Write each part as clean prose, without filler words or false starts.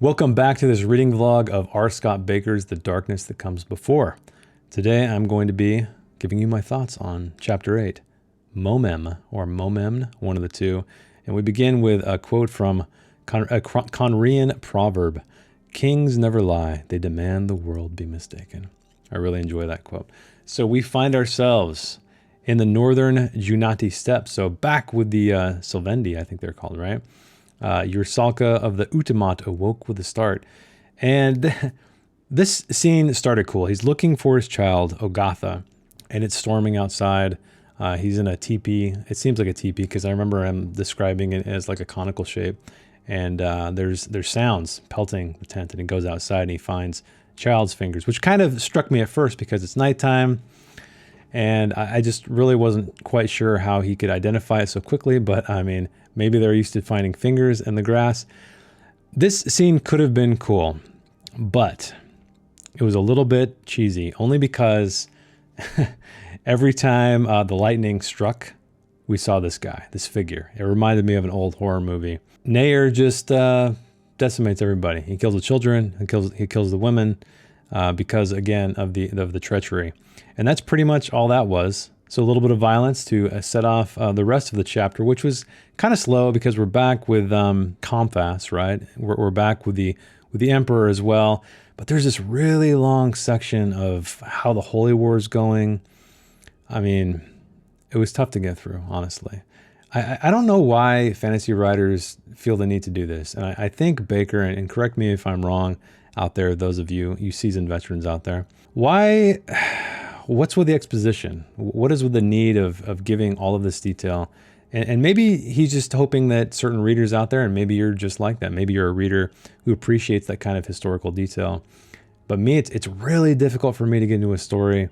Welcome back to this reading vlog of R. Scott Bakker's The Darkness That Comes Before. Today I'm going to be giving you my thoughts on Chapter 8, Momem, or Momemn, one of the two. And we begin with a quote from a Conrian proverb, "Kings never lie, they demand the world be mistaken." I really enjoy that quote. So we find ourselves in the northern Junati steppes, so back with the Sylvendi, I think they're called, right? Ursalka of the Utamat awoke with a start. And this scene started cool. He's looking for his child, Ogatha, and it's storming outside. He's in a teepee. It seems like a teepee because I remember him describing it as like a conical shape. And there's sounds pelting the tent, and he goes outside and he finds child's fingers, which kind of struck me at first because it's nighttime. And I just really wasn't quite sure how he could identify it so quickly, but I mean, maybe they're used to finding fingers in the grass. This scene could have been cool, but it was a little bit cheesy, only because every time the lightning struck, we saw this guy, this figure. It reminded me of an old horror movie. Nair just decimates everybody. He kills the children, he kills the women, because again of the treachery. And that's pretty much all that was. So a little bit of violence to set off the rest of the chapter, which was kind of slow because we're back with Comphas, right? We're back with the Emperor as well. But there's this really long section of how the Holy War is going. I mean, it was tough to get through, honestly. I don't know why fantasy writers feel the need to do this. And I think Bakker, and correct me if I'm wrong out there, those of you seasoned veterans out there, what's with the exposition? What is with the need of giving all of this detail? And maybe he's just hoping that certain readers out there, and maybe you're just like that. Maybe you're a reader who appreciates that kind of historical detail. But me, it's really difficult for me to get into a story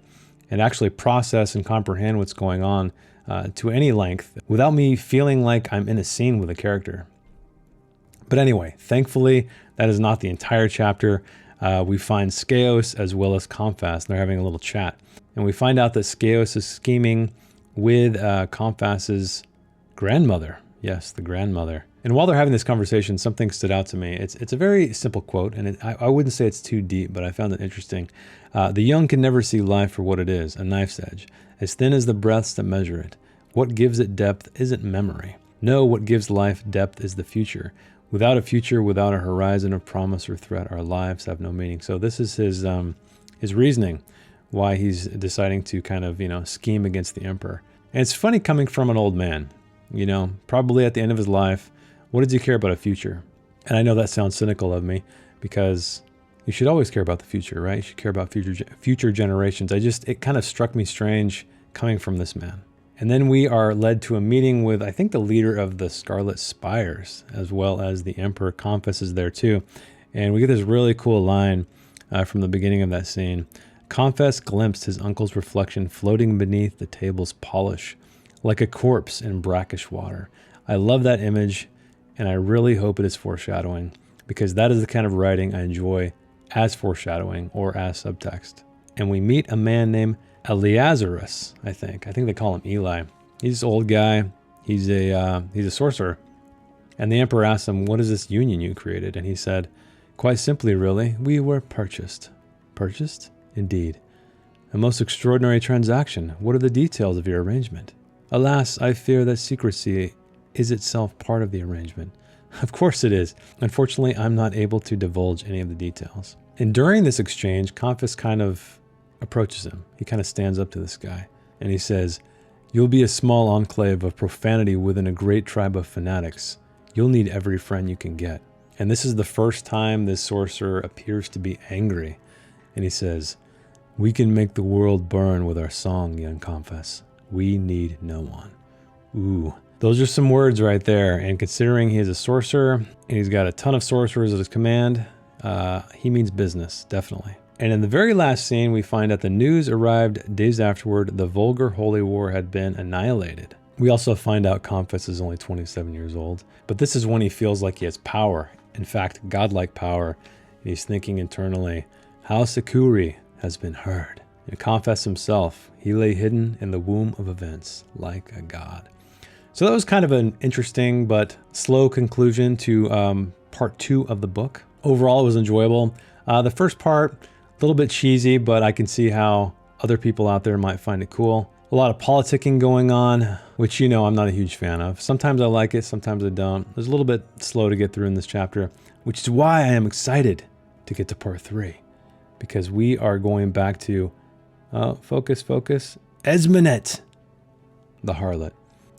and actually process and comprehend what's going on to any length without me feeling like I'm in a scene with a character. But anyway, thankfully, that is not the entire chapter. We find Skeos as well as Comphas, and they're having a little chat. And we find out that Skeos is scheming with Comphas's grandmother. Yes, the grandmother. And while they're having this conversation, something stood out to me. It's a very simple quote, and I wouldn't say it's too deep, but I found it interesting. The young can never see life for what it is, a knife's edge, as thin as the breaths that measure it. What gives it depth isn't memory. No, what gives life depth is the future. Without a future, without a horizon of promise or threat, our lives have no meaning. So this is his reasoning why he's deciding to kind of, scheme against the emperor. And it's funny coming from an old man, probably at the end of his life. What does he care about a future? And I know that sounds cynical of me because you should always care about the future, right? You should care about future generations. It kind of struck me strange coming from this man. And then we are led to a meeting with, I think, the leader of the Scarlet Spires, as well as the Emperor. Comphas is there too. And we get this really cool line from the beginning of that scene. Comphas glimpsed his uncle's reflection floating beneath the table's polish, like a corpse in brackish water. I love that image, and I really hope it is foreshadowing, because that is the kind of writing I enjoy as foreshadowing or as subtext. And we meet a man named Eleazarus, I think they call him Eli. He's an old guy. He's a sorcerer. And the emperor asked him, "What is this union you created?" And he said, "Quite simply, really, we were purchased." Purchased? Indeed. A most extraordinary transaction. What are the details of your arrangement? Alas, I fear that secrecy is itself part of the arrangement. Of course it is. Unfortunately, I'm not able to divulge any of the details. And during this exchange, Comphas kind of approaches him. He kind of stands up to this guy and he says, "You'll be a small enclave of profanity within a great tribe of fanatics. You'll need every friend you can get." And this is the first time this sorcerer appears to be angry. And he says, "We can make the world burn with our song, young Comphas. We need no one." Ooh, those are some words right there. And considering he is a sorcerer and he's got a ton of sorcerers at his command, he means business, definitely. And in the very last scene, we find that the news arrived days afterward. The vulgar holy war had been annihilated. We also find out Comphas is only 27 years old, but this is when he feels like he has power. In fact, godlike power. And he's thinking internally, how Sakuri has been heard. And Comphas himself, he lay hidden in the womb of events like a god. So that was kind of an interesting but slow conclusion to part 2 of the book. Overall, it was enjoyable. The first part, a little bit cheesy, but I can see how other people out there might find it cool. A lot of politicking going on, which you know I'm not a huge fan of. Sometimes I like it, sometimes I don't. It was a little bit slow to get through in this chapter, which is why I am excited to get to part 3. Because we are going back to, focus, Esmenet, the harlot.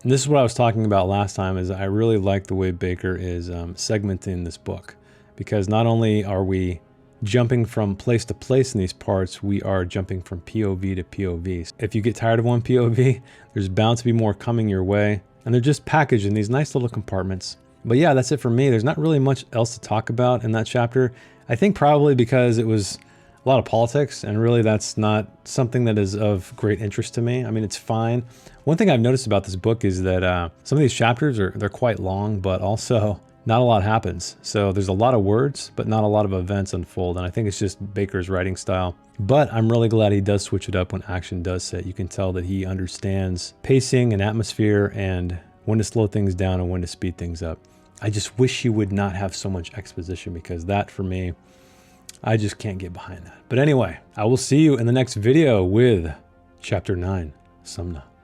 And this is what I was talking about last time, is I really like the way Bakker is segmenting this book. Because not only are we jumping from place to place in these parts, we are jumping from POV to POV. If you get tired of one POV, there's bound to be more coming your way. And they're just packaged in these nice little compartments. But yeah, that's it for me. There's not really much else to talk about in that chapter. I think probably because it was a lot of politics, and really that's not something that is of great interest to me. I mean, it's fine. One thing I've noticed about this book is that some of these chapters they're quite long, but also not a lot happens. So there's a lot of words, but not a lot of events unfold. And I think it's just Bakker's writing style. But I'm really glad he does switch it up when action does set. You can tell that he understands pacing and atmosphere and when to slow things down and when to speed things up. I just wish he would not have so much exposition, because that for me, I just can't get behind that. But anyway, I will see you in the next video with Chapter 9, Sumna.